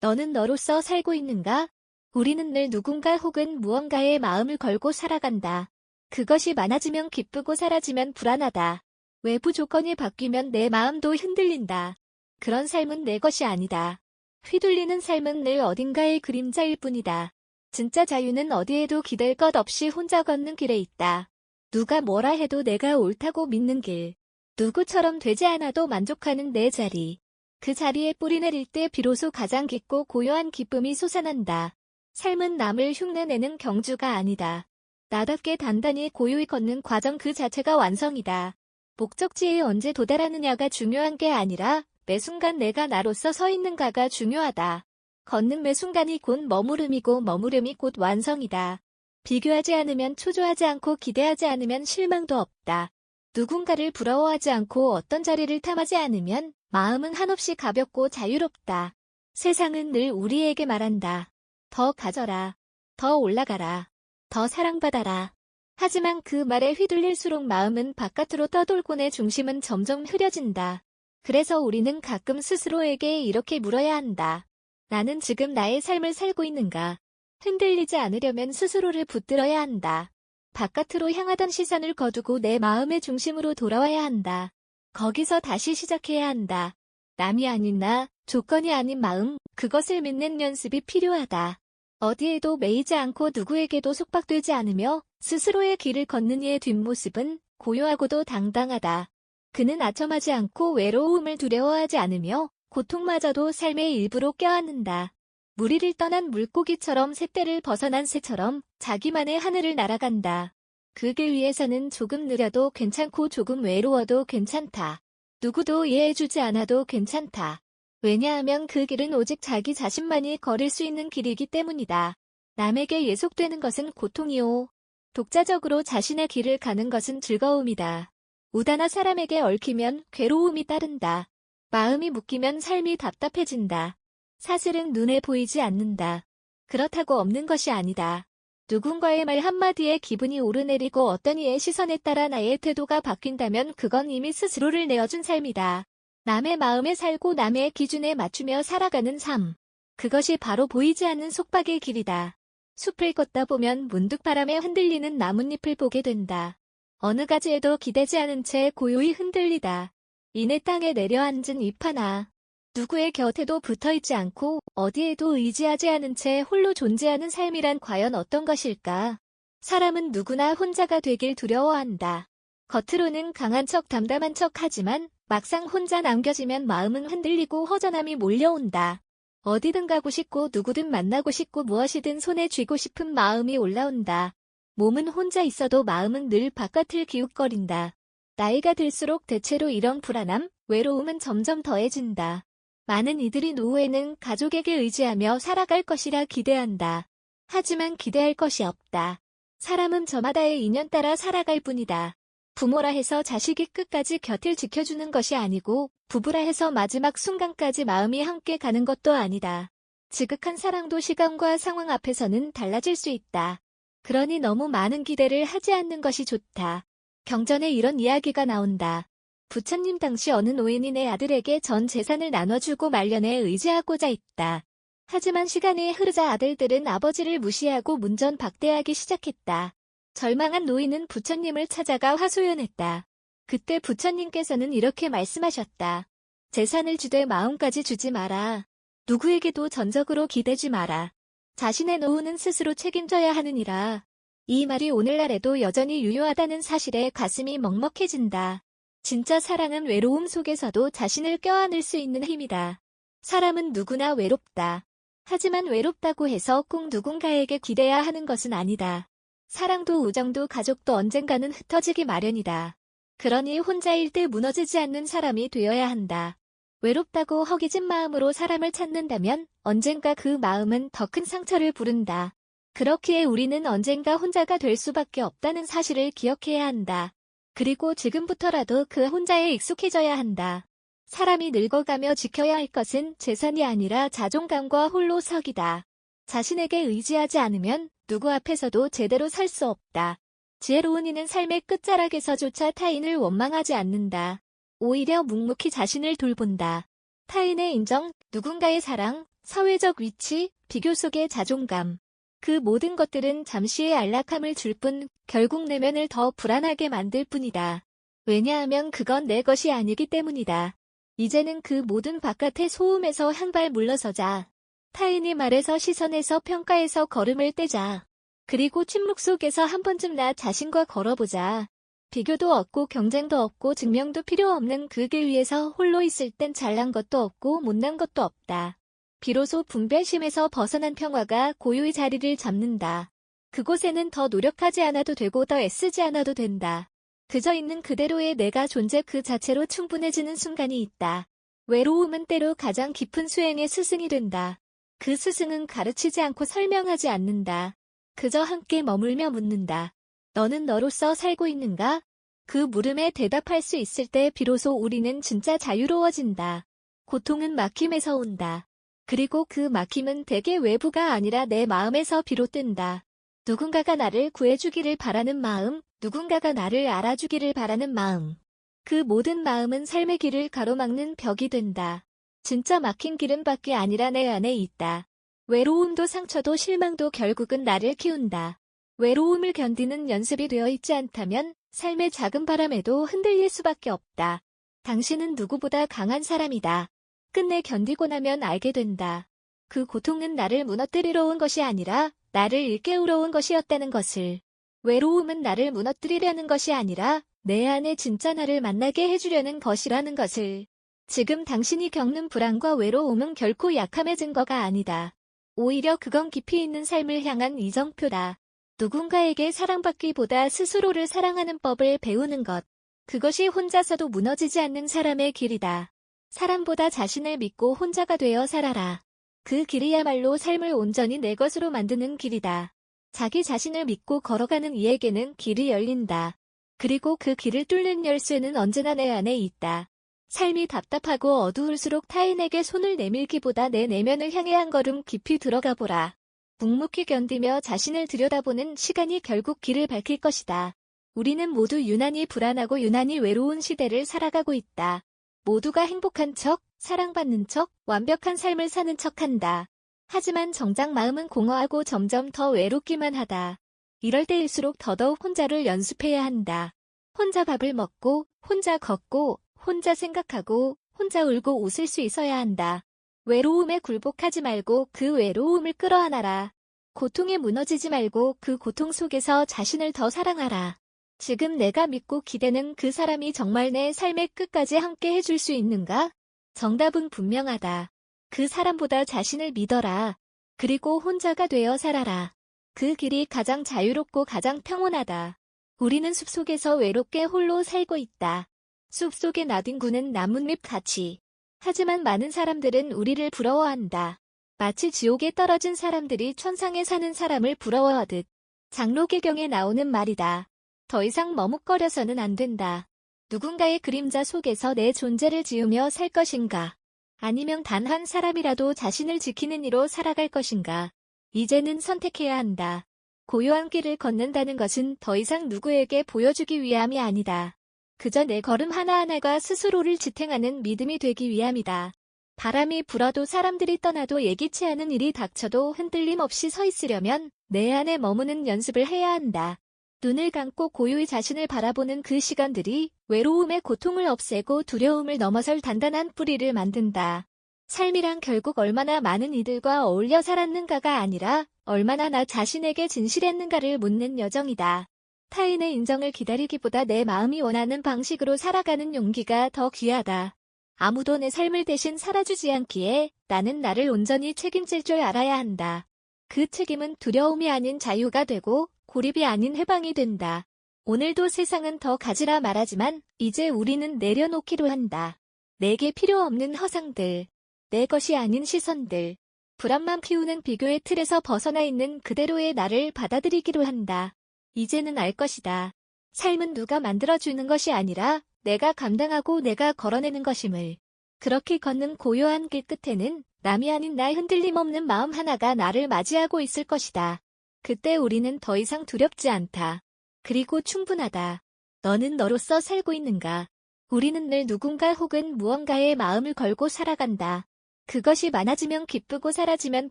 너는 너로서 살고 있는가? 우리는 늘 누군가 혹은 무언가에 마음을 걸고 살아간다. 그것이 많아지면 기쁘고 사라지면 불안하다. 외부 조건이 바뀌면 내 마음도 흔들린다. 그런 삶은 내 것이 아니다. 휘둘리는 삶은 늘 어딘가의 그림자일 뿐이다. 진짜 자유는 어디에도 기댈 것 없이 혼자 걷는 길에 있다. 누가 뭐라 해도 내가 옳다고 믿는 길. 누구처럼 되지 않아도 만족하는 내 자리. 그 자리에 뿌리 내릴 때 비로소 가장 깊고 고요한 기쁨이 솟아난다. 삶은 남을 흉내내는 경주가 아니다. 나답게 단단히 고요히 걷는 과정 그 자체가 완성이다. 목적지에 언제 도달하느냐가 중요한 게 아니라 매 순간 내가 나로서 서 있는가가 중요하다. 걷는 매 순간이 곧 머무름이고 머무름이 곧 완성이다. 비교하지 않으면 초조하지 않고 기대하지 않으면 실망도 없다. 누군가를 부러워하지 않고 어떤 자리를 탐하지 않으면 마음은 한없이 가볍고 자유롭다. 세상은 늘 우리에게 말한다. 더 가져라. 더 올라가라. 더 사랑받아라. 하지만 그 말에 휘둘릴수록 마음은 바깥으로 떠돌고 내 중심은 점점 흐려진다. 그래서 우리는 가끔 스스로에게 이렇게 물어야 한다. 나는 지금 나의 삶을 살고 있는가? 흔들리지 않으려면 스스로를 붙들어야 한다. 바깥으로 향하던 시선을 거두고 내 마음의 중심으로 돌아와야 한다. 거기서 다시 시작해야 한다. 남이 아닌 나, 조건이 아닌 마음, 그것을 믿는 연습이 필요하다. 어디에도 매이지 않고 누구에게도 속박되지 않으며 스스로의 길을 걷는 이의 뒷모습은 고요하고도 당당하다. 그는 아첨하지 않고 외로움을 두려워하지 않으며 고통마저도 삶의 일부로 껴안는다. 무리를 떠난 물고기처럼 새떼를 벗어난 새처럼 자기만의 하늘을 날아간다. 그 길 위에서는 조금 느려도 괜찮고 조금 외로워도 괜찮다. 누구도 이해해주지 않아도 괜찮다. 왜냐하면 그 길은 오직 자기 자신만이 걸을 수 있는 길이기 때문이다. 남에게 예속되는 것은 고통이요. 독자적으로 자신의 길을 가는 것은 즐거움이다. 우다나 사람에게 얽히면 괴로움이 따른다. 마음이 묶이면 삶이 답답해진다. 사슬은 눈에 보이지 않는다. 그렇다고 없는 것이 아니다. 누군가의 말 한마디에 기분이 오르내리고 어떤 이의 시선에 따라 나의 태도가 바뀐다면 그건 이미 스스로를 내어준 삶이다. 남의 마음에 살고 남의 기준에 맞추며 살아가는 삶. 그것이 바로 보이지 않는 속박의 길이다. 숲을 걷다 보면 문득 바람에 흔들리는 나뭇잎을 보게 된다. 어느 가지에도 기대지 않은 채 고요히 흔들리다. 이내 땅에 내려앉은 잎 하나. 누구의 곁에도 붙어있지 않고 어디에도 의지하지 않은 채 홀로 존재하는 삶이란 과연 어떤 것일까? 사람은 누구나 혼자가 되길 두려워한다. 겉으로는 강한 척 담담한 척 하지만 막상 혼자 남겨지면 마음은 흔들리고 허전함이 몰려온다. 어디든 가고 싶고 누구든 만나고 싶고 무엇이든 손에 쥐고 싶은 마음이 올라온다. 몸은 혼자 있어도 마음은 늘 바깥을 기웃거린다. 나이가 들수록 대체로 이런 불안함, 외로움은 점점 더해진다. 많은 이들이 노후에는 가족에게 의지하며 살아갈 것이라 기대한다. 하지만 기대할 것이 없다. 사람은 저마다의 인연 따라 살아갈 뿐이다. 부모라 해서 자식이 끝까지 곁을 지켜주는 것이 아니고 부부라 해서 마지막 순간까지 마음이 함께 가는 것도 아니다. 지극한 사랑도 시간과 상황 앞에서는 달라질 수 있다. 그러니 너무 많은 기대를 하지 않는 것이 좋다. 경전에 이런 이야기가 나온다. 부처님 당시 어느 노인이 내 아들에게 전 재산을 나눠주고 말년에 의지하고자 했다. 하지만 시간이 흐르자 아들들은 아버지를 무시하고 문전박대하기 시작했다. 절망한 노인은 부처님을 찾아가 화소연했다. 그때 부처님께서는 이렇게 말씀하셨다. 재산을 주되 마음까지 주지 마라. 누구에게도 전적으로 기대지 마라. 자신의 노후는 스스로 책임져야 하느니라. 이 말이 오늘날에도 여전히 유효하다는 사실에 가슴이 먹먹해진다. 진짜 사랑은 외로움 속에서도 자신을 껴안을 수 있는 힘이다. 사람은 누구나 외롭다. 하지만 외롭다고 해서 꼭 누군가에게 기대야 하는 것은 아니다. 사랑도 우정도 가족도 언젠가는 흩어지기 마련이다. 그러니 혼자일 때 무너지지 않는 사람이 되어야 한다. 외롭다고 허기진 마음으로 사람을 찾는다면 언젠가 그 마음은 더 큰 상처를 부른다. 그렇기에 우리는 언젠가 혼자가 될 수밖에 없다는 사실을 기억해야 한다. 그리고 지금부터라도 그 혼자에 익숙해져야 한다. 사람이 늙어가며 지켜야 할 것은 재산이 아니라 자존감과 홀로서기다. 자신에게 의지하지 않으면 누구 앞에서도 제대로 살 수 없다. 지혜로운 이는 삶의 끝자락에서조차 타인을 원망하지 않는다. 오히려 묵묵히 자신을 돌본다. 타인의 인정, 누군가의 사랑, 사회적 위치, 비교 속의 자존감. 그 모든 것들은 잠시의 안락함을 줄 뿐 결국 내면을 더 불안하게 만들 뿐이다. 왜냐하면 그건 내 것이 아니기 때문이다. 이제는 그 모든 바깥의 소음에서 한 발 물러서자. 타인의 말에서 시선에서 평가에서 걸음을 떼자. 그리고 침묵 속에서 한 번쯤 나 자신과 걸어보자. 비교도 없고 경쟁도 없고 증명도 필요 없는 그 길 위에서 홀로 있을 땐 잘난 것도 없고 못난 것도 없다. 비로소 분별심에서 벗어난 평화가 고요히 자리를 잡는다. 그곳에는 더 노력하지 않아도 되고 더 애쓰지 않아도 된다. 그저 있는 그대로의 내가 존재 그 자체로 충분해지는 순간이 있다. 외로움은 때로 가장 깊은 수행의 스승이 된다. 그 스승은 가르치지 않고 설명하지 않는다. 그저 함께 머물며 묻는다. 너는 너로서 살고 있는가? 그 물음에 대답할 수 있을 때 비로소 우리는 진짜 자유로워진다. 고통은 막힘에서 온다. 그리고 그 막힘은 대개 외부가 아니라 내 마음에서 비롯된다. 누군가가 나를 구해주기를 바라는 마음, 누군가가 나를 알아주기를 바라는 마음. 그 모든 마음은 삶의 길을 가로막는 벽이 된다. 진짜 막힌 길은 밖이 아니라 내 안에 있다. 외로움도 상처도 실망도 결국은 나를 키운다. 외로움을 견디는 연습이 되어 있지 않다면 삶의 작은 바람에도 흔들릴 수밖에 없다. 당신은 누구보다 강한 사람이다. 끝내 견디고 나면 알게 된다. 그 고통은 나를 무너뜨리러 온 것이 아니라 나를 일깨우러 온 것이었다는 것을. 외로움은 나를 무너뜨리려는 것이 아니라 내 안에 진짜 나를 만나게 해주려는 것이라는 것을. 지금 당신이 겪는 불안과 외로움은 결코 약함의 증거가 아니다. 오히려 그건 깊이 있는 삶을 향한 이정표다. 누군가에게 사랑받기보다 스스로를 사랑하는 법을 배우는 것. 그것이 혼자서도 무너지지 않는 사람의 길이다. 사람보다 자신을 믿고 혼자가 되어 살아라. 그 길이야말로 삶을 온전히 내 것으로 만드는 길이다. 자기 자신을 믿고 걸어가는 이에게는 길이 열린다. 그리고 그 길을 뚫는 열쇠는 언제나 내 안에 있다. 삶이 답답하고 어두울수록 타인에게 손을 내밀기보다 내 내면을 향해 한 걸음 깊이 들어가 보라. 묵묵히 견디며 자신을 들여다보는 시간이 결국 길을 밝힐 것이다. 우리는 모두 유난히 불안하고 유난히 외로운 시대를 살아가고 있다. 모두가 행복한 척, 사랑받는 척, 완벽한 삶을 사는 척한다. 하지만 정작 마음은 공허하고 점점 더 외롭기만 하다. 이럴 때일수록 더더욱 혼자를 연습해야 한다. 혼자 밥을 먹고, 혼자 걷고, 혼자 생각하고, 혼자 울고 웃을 수 있어야 한다. 외로움에 굴복하지 말고 그 외로움을 끌어안아라. 고통에 무너지지 말고 그 고통 속에서 자신을 더 사랑하라. 지금 내가 믿고 기대는 그 사람이 정말 내 삶의 끝까지 함께 해줄 수 있는가? 정답은 분명하다. 그 사람보다 자신을 믿어라. 그리고 혼자가 되어 살아라. 그 길이 가장 자유롭고 가장 평온하다. 우리는 숲속에서 외롭게 홀로 살고 있다. 숲속의 나뒹구는 나뭇잎 같이. 하지만 많은 사람들은 우리를 부러워한다. 마치 지옥에 떨어진 사람들이 천상에 사는 사람을 부러워하듯. 장로개경에 나오는 말이다. 더 이상 머뭇거려서는 안 된다. 누군가의 그림자 속에서 내 존재를 지으며 살 것인가? 아니면 단 한 사람이라도 자신을 지키는 이로 살아갈 것인가? 이제는 선택해야 한다. 고요한 길을 걷는다는 것은 더 이상 누구에게 보여주기 위함이 아니다. 그저 내 걸음 하나하나가 스스로를 지탱하는 믿음이 되기 위함이다. 바람이 불어도 사람들이 떠나도 예기치 않은 일이 닥쳐도 흔들림 없이 서 있으려면 내 안에 머무는 연습을 해야 한다. 눈을 감고 고요히 자신을 바라보는 그 시간들이 외로움의 고통을 없애고 두려움을 넘어설 단단한 뿌리를 만든다. 삶이란 결국 얼마나 많은 이들과 어울려 살았는가가 아니라 얼마나 나 자신에게 진실했는가를 묻는 여정이다. 타인의 인정을 기다리기보다 내 마음이 원하는 방식으로 살아가는 용기가 더 귀하다. 아무도 내 삶을 대신 살아주지 않기에 나는 나를 온전히 책임질 줄 알아야 한다. 그 책임은 두려움이 아닌 자유가 되고 고립이 아닌 해방이 된다. 오늘도 세상은 더 가지라 말하지만 이제 우리는 내려놓기로 한다. 내게 필요 없는 허상들, 내 것이 아닌 시선들, 불안만 키우는 비교의 틀에서 벗어나 있는 그대로의 나를 받아들이기로 한다. 이제는 알 것이다. 삶은 누가 만들어주는 것이 아니라 내가 감당하고 내가 걸어내는 것임을. 그렇게 걷는 고요한 길 끝에는 남이 아닌 나 흔들림 없는 마음 하나가 나를 맞이하고 있을 것이다. 그때 우리는 더 이상 두렵지 않다. 그리고 충분하다. 너는 너로서 살고 있는가? 우리는 늘 누군가 혹은 무언가에 마음을 걸고 살아간다. 그것이 많아지면 기쁘고 사라지면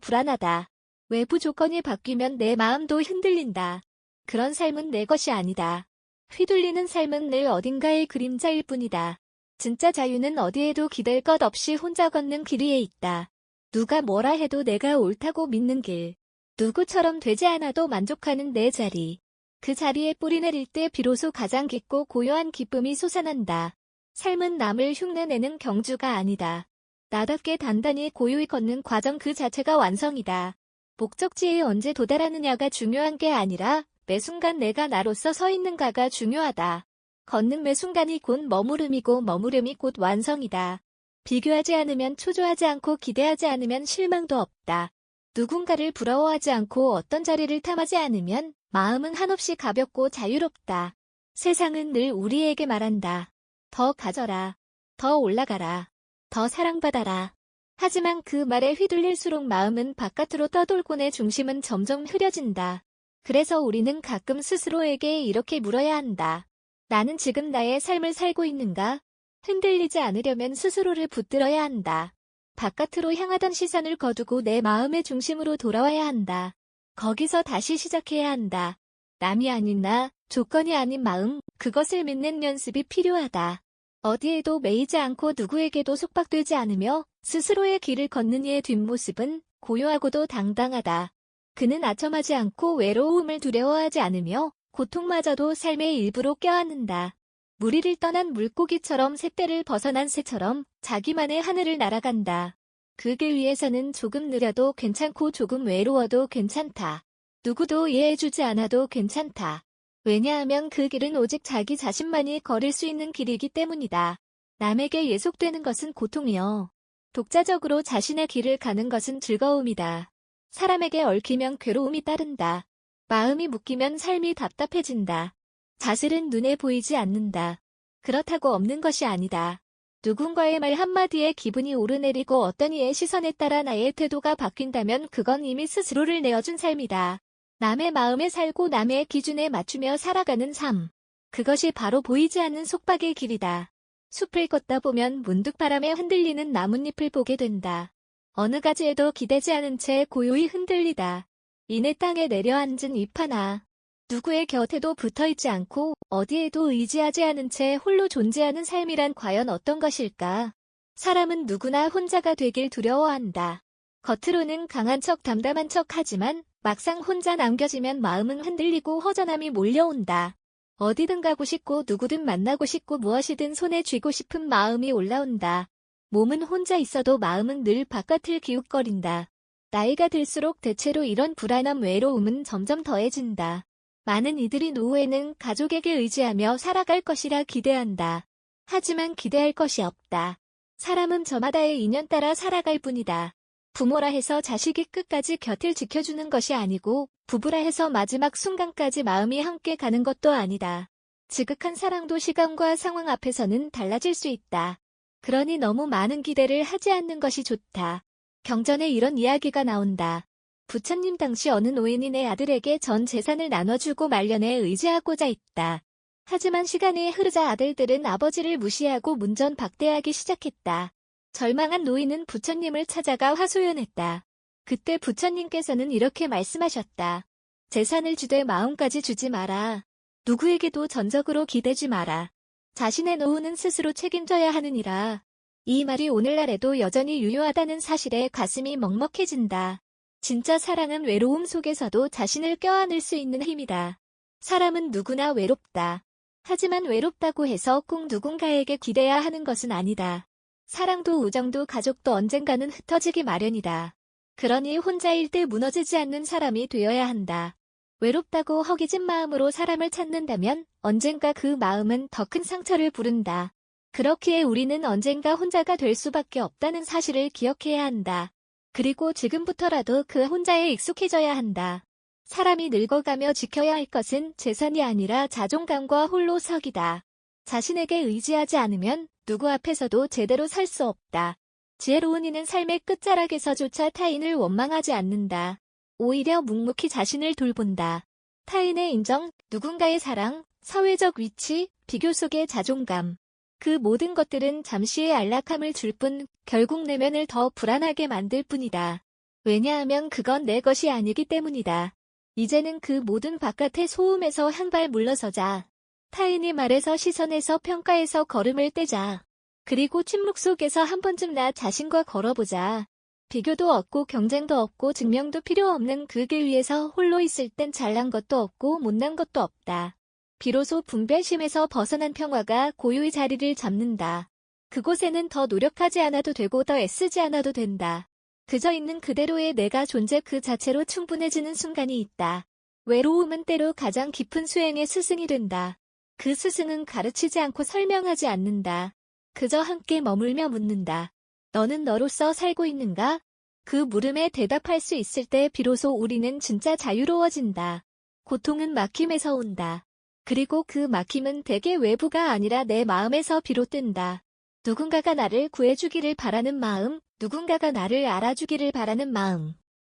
불안하다. 외부 조건이 바뀌면 내 마음도 흔들린다. 그런 삶은 내 것이 아니다. 휘둘리는 삶은 늘 어딘가의 그림자일 뿐이다. 진짜 자유는 어디에도 기댈 것 없이 혼자 걷는 길 위에 있다. 누가 뭐라 해도 내가 옳다고 믿는 길. 누구처럼 되지 않아도 만족하는 내 자리. 그 자리에 뿌리 내릴 때 비로소 가장 깊고 고요한 기쁨이 솟아난다. 삶은 남을 흉내내는 경주가 아니다. 나답게 단단히 고요히 걷는 과정 그 자체가 완성이다. 목적지에 언제 도달하느냐가 중요한 게 아니라 매 순간 내가 나로서 서 있는가가 중요하다. 걷는 매 순간이 곧 머무름이고 머무름이 곧 완성이다. 비교하지 않으면 초조하지 않고 기대하지 않으면 실망도 없다. 누군가를 부러워하지 않고 어떤 자리를 탐하지 않으면 마음은 한없이 가볍고 자유롭다. 세상은 늘 우리에게 말한다. 더 가져라. 더 올라가라. 더 사랑받아라. 하지만 그 말에 휘둘릴수록 마음은 바깥으로 떠돌고 내 중심은 점점 흐려진다. 그래서 우리는 가끔 스스로에게 이렇게 물어야 한다. 나는 지금 나의 삶을 살고 있는가? 흔들리지 않으려면 스스로를 붙들어야 한다. 바깥으로 향하던 시선을 거두고 내 마음의 중심으로 돌아와야 한다. 거기서 다시 시작해야 한다. 남이 아닌 나, 조건이 아닌 마음, 그것을 믿는 연습이 필요하다. 어디에도 매이지 않고 누구에게도 속박되지 않으며 스스로의 길을 걷는 이의 뒷모습은 고요하고도 당당하다. 그는 아첨하지 않고 외로움을 두려워하지 않으며 고통마저도 삶의 일부로 껴안는다. 무리를 떠난 물고기처럼 샛대를 벗어난 새처럼 자기만의 하늘을 날아간다. 그 길 위에서는 조금 느려도 괜찮고 조금 외로워도 괜찮다. 누구도 이해해주지 않아도 괜찮다. 왜냐하면 그 길은 오직 자기 자신만이 걸을 수 있는 길이기 때문이다. 남에게 예속되는 것은 고통이요. 독자적으로 자신의 길을 가는 것은 즐거움이다. 사람에게 얽히면 괴로움이 따른다. 마음이 묶이면 삶이 답답해진다. 자질은 눈에 보이지 않는다. 그렇다고 없는 것이 아니다. 누군가의 말 한마디에 기분이 오르내리고 어떤 이의 시선에 따라 나의 태도가 바뀐다면 그건 이미 스스로를 내어준 삶이다. 남의 마음에 살고 남의 기준에 맞추며 살아가는 삶. 그것이 바로 보이지 않는 속박의 길이다. 숲을 걷다 보면 문득 바람에 흔들리는 나뭇잎을 보게 된다. 어느 가지에도 기대지 않은 채 고요히 흔들리다. 이내 땅에 내려앉은 잎 하나. 누구의 곁에도 붙어있지 않고 어디에도 의지하지 않은 채 홀로 존재하는 삶이란 과연 어떤 것일까? 사람은 누구나 혼자가 되길 두려워한다. 겉으로는 강한 척 담담한 척 하지만 막상 혼자 남겨지면 마음은 흔들리고 허전함이 몰려온다. 어디든 가고 싶고 누구든 만나고 싶고 무엇이든 손에 쥐고 싶은 마음이 올라온다. 몸은 혼자 있어도 마음은 늘 바깥을 기웃거린다. 나이가 들수록 대체로 이런 불안함 외로움은 점점 더해진다. 많은 이들이 노후에는 가족에게 의지하며 살아갈 것이라 기대한다. 하지만 기대할 것이 없다. 사람은 저마다의 인연 따라 살아갈 뿐이다. 부모라 해서 자식이 끝까지 곁을 지켜주는 것이 아니고 부부라 해서 마지막 순간까지 마음이 함께 가는 것도 아니다. 지극한 사랑도 시간과 상황 앞에서는 달라질 수 있다. 그러니 너무 많은 기대를 하지 않는 것이 좋다. 경전에 이런 이야기가 나온다. 부처님 당시 어느 노인이 내 아들에게 전 재산을 나눠주고 말년에 의지하고자 했다. 하지만 시간이 흐르자 아들들은 아버지를 무시하고 문전박대하기 시작했다. 절망한 노인은 부처님을 찾아가 화소연했다. 그때 부처님께서는 이렇게 말씀하셨다. 재산을 주되 마음까지 주지 마라. 누구에게도 전적으로 기대지 마라. 자신의 노후는 스스로 책임져야 하느니라. 이 말이 오늘날에도 여전히 유효하다는 사실에 가슴이 먹먹해진다. 진짜 사랑은 외로움 속에서도 자신을 껴안을 수 있는 힘이다. 사람은 누구나 외롭다. 하지만 외롭다고 해서 꼭 누군가에게 기대야 하는 것은 아니다. 사랑도 우정도 가족도 언젠가는 흩어지기 마련이다. 그러니 혼자일 때 무너지지 않는 사람이 되어야 한다. 외롭다고 허기진 마음으로 사람을 찾는다면 언젠가 그 마음은 더 큰 상처를 부른다. 그렇기에 우리는 언젠가 혼자가 될 수밖에 없다는 사실을 기억해야 한다. 그리고 지금부터라도 그 혼자에 익숙해져야 한다. 사람이 늙어가며 지켜야 할 것은 재산이 아니라 자존감과 홀로서기다. 자신에게 의지하지 않으면 누구 앞에서도 제대로 살 수 없다. 지혜로운 이는 삶의 끝자락에서조차 타인을 원망하지 않는다. 오히려 묵묵히 자신을 돌본다. 타인의 인정, 누군가의 사랑, 사회적 위치, 비교 속의 자존감. 그 모든 것들은 잠시의 안락함을 줄 뿐 결국 내면을 더 불안하게 만들 뿐이다. 왜냐하면 그건 내 것이 아니기 때문이다. 이제는 그 모든 바깥의 소음에서 한 발 물러서자. 타인의 말에서 시선에서 평가에서 걸음을 떼자. 그리고 침묵 속에서 한 번쯤 나 자신과 걸어보자. 비교도 없고 경쟁도 없고 증명도 필요 없는 그 길 위에서 홀로 있을 땐 잘난 것도 없고 못난 것도 없다. 비로소 분별심에서 벗어난 평화가 고유의 자리를 잡는다. 그곳에는 더 노력하지 않아도 되고 더 애쓰지 않아도 된다. 그저 있는 그대로의 내가 존재 그 자체로 충분해지는 순간이 있다. 외로움은 때로 가장 깊은 수행의 스승이 된다. 그 스승은 가르치지 않고 설명하지 않는다. 그저 함께 머물며 묻는다. 너는 너로서 살고 있는가? 그 물음에 대답할 수 있을 때 비로소 우리는 진짜 자유로워진다. 고통은 막힘에서 온다. 그리고 그 막힘은 대개 외부가 아니라 내 마음에서 비롯된다. 누군가가 나를 구해주기를 바라는 마음, 누군가가 나를 알아주기를 바라는 마음.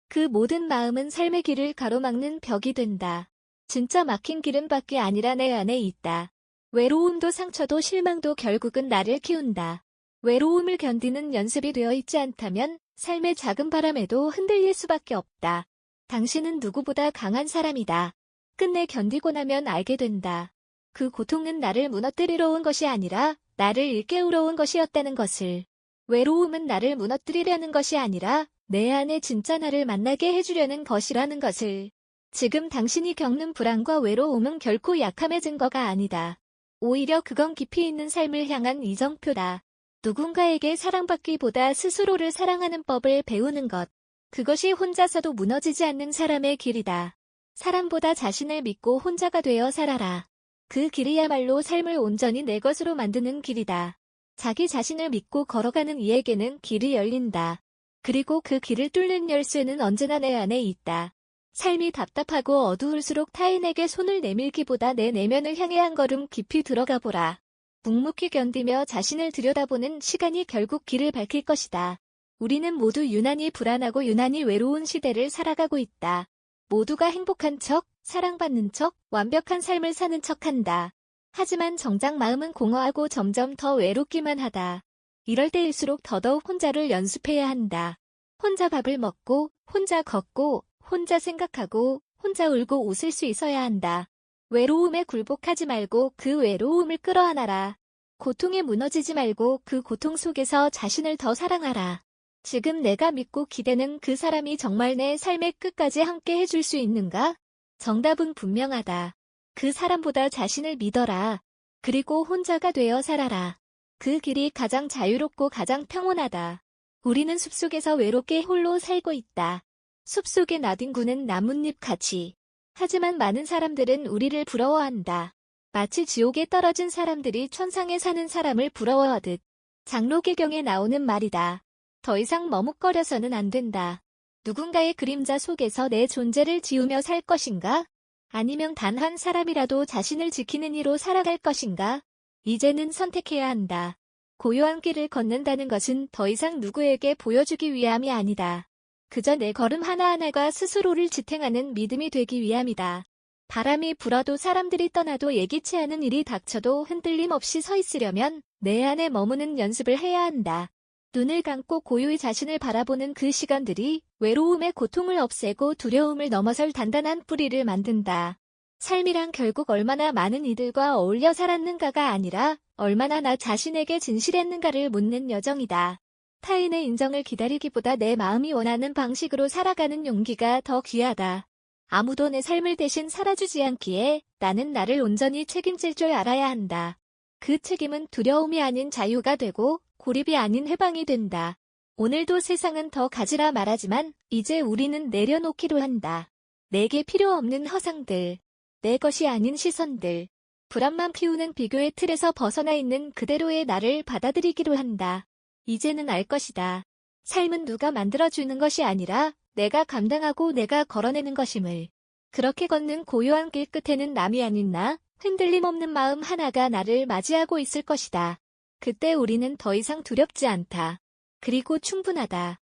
그 모든 마음은 삶의 길을 가로막는 벽이 된다. 진짜 막힌 길은 밖에 아니라 내 안에 있다. 외로움도 상처도 실망도 결국은 나를 키운다. 외로움을 견디는 연습이 되어 있지 않다면 삶의 작은 바람에도 흔들릴 수밖에 없다. 당신은 누구보다 강한 사람이다. 끝내 견디고 나면 알게 된다. 그 고통은 나를 무너뜨리러 온 것이 아니라 나를 일깨우러 온 것이었다는 것을. 외로움은 나를 무너뜨리려는 것이 아니라 내 안에 진짜 나를 만나게 해주려는 것이라는 것을. 지금 당신이 겪는 불안과 외로움은 결코 약함의 증거가 아니다. 오히려 그건 깊이 있는 삶을 향한 이정표다. 누군가에게 사랑받기보다 스스로를 사랑하는 법을 배우는 것. 그것이 혼자서도 무너지지 않는 사람의 길이다. 사람보다 자신을 믿고 혼자가 되어 살아라. 그 길이야말로 삶을 온전히 내 것으로 만드는 길이다. 자기 자신을 믿고 걸어가는 이에게는 길이 열린다. 그리고 그 길을 뚫는 열쇠는 언제나 내 안에 있다. 삶이 답답하고 어두울수록 타인에게 손을 내밀기보다 내 내면을 향해 한 걸음 깊이 들어가 보라. 묵묵히 견디며 자신을 들여다보는 시간이 결국 길을 밝힐 것이다. 우리는 모두 유난히 불안하고 유난히 외로운 시대를 살아가고 있다. 모두가 행복한 척, 사랑받는 척, 완벽한 삶을 사는 척한다. 하지만 정작 마음은 공허하고 점점 더 외롭기만 하다. 이럴 때일수록 더더욱 혼자를 연습해야 한다. 혼자 밥을 먹고, 혼자 걷고, 혼자 생각하고, 혼자 울고 웃을 수 있어야 한다. 외로움에 굴복하지 말고 그 외로움을 끌어안아라. 고통에 무너지지 말고 그 고통 속에서 자신을 더 사랑하라. 지금 내가 믿고 기대는 그 사람이 정말 내 삶의 끝까지 함께 해줄 수 있는가? 정답은 분명하다. 그 사람보다 자신을 믿어라. 그리고 혼자가 되어 살아라. 그 길이 가장 자유롭고 가장 평온하다. 우리는 숲속에서 외롭게 홀로 살고 있다. 숲속의 나뒹구는 나뭇잎 같이. 하지만 많은 사람들은 우리를 부러워한다. 마치 지옥에 떨어진 사람들이 천상에 사는 사람을 부러워하듯. 장로개경에 나오는 말이다. 더 이상 머뭇거려서는 안 된다. 누군가의 그림자 속에서 내 존재를 지우며 살 것인가? 아니면 단 한 사람이라도 자신을 지키는 이로 살아갈 것인가? 이제는 선택해야 한다. 고요한 길을 걷는다는 것은 더 이상 누구에게 보여주기 위함이 아니다. 그저 내 걸음 하나하나가 스스로를 지탱하는 믿음이 되기 위함이다. 바람이 불어도 사람들이 떠나도 예기치 않은 일이 닥쳐도 흔들림 없이 서 있으려면 내 안에 머무는 연습을 해야 한다. 눈을 감고 고요히 자신을 바라보는 그 시간들이 외로움의 고통을 없애고 두려움을 넘어설 단단한 뿌리를 만든다. 삶이란 결국 얼마나 많은 이들과 어울려 살았는가가 아니라 얼마나 나 자신에게 진실했는가를 묻는 여정이다. 타인의 인정을 기다리기보다 내 마음이 원하는 방식으로 살아가는 용기가 더 귀하다. 아무도 내 삶을 대신 살아주지 않기에 나는 나를 온전히 책임질 줄 알아야 한다. 그 책임은 두려움이 아닌 자유가 되고 고립이 아닌 해방이 된다. 오늘도 세상은 더 가지라 말하지만 이제 우리는 내려놓기로 한다. 내게 필요 없는 허상들, 내 것이 아닌 시선들, 불안만 피우는 비교의 틀에서 벗어나 있는 그대로의 나를 받아들이기로 한다. 이제는 알 것이다. 삶은 누가 만들어주는 것이 아니라 내가 감당하고 내가 걸어내는 것임을. 그렇게 걷는 고요한 길 끝에는 남이 아닌 나, 흔들림 없는 마음 하나가 나를 맞이하고 있을 것이다. 그때 우리는 더 이상 두렵지 않다. 그리고 충분하다.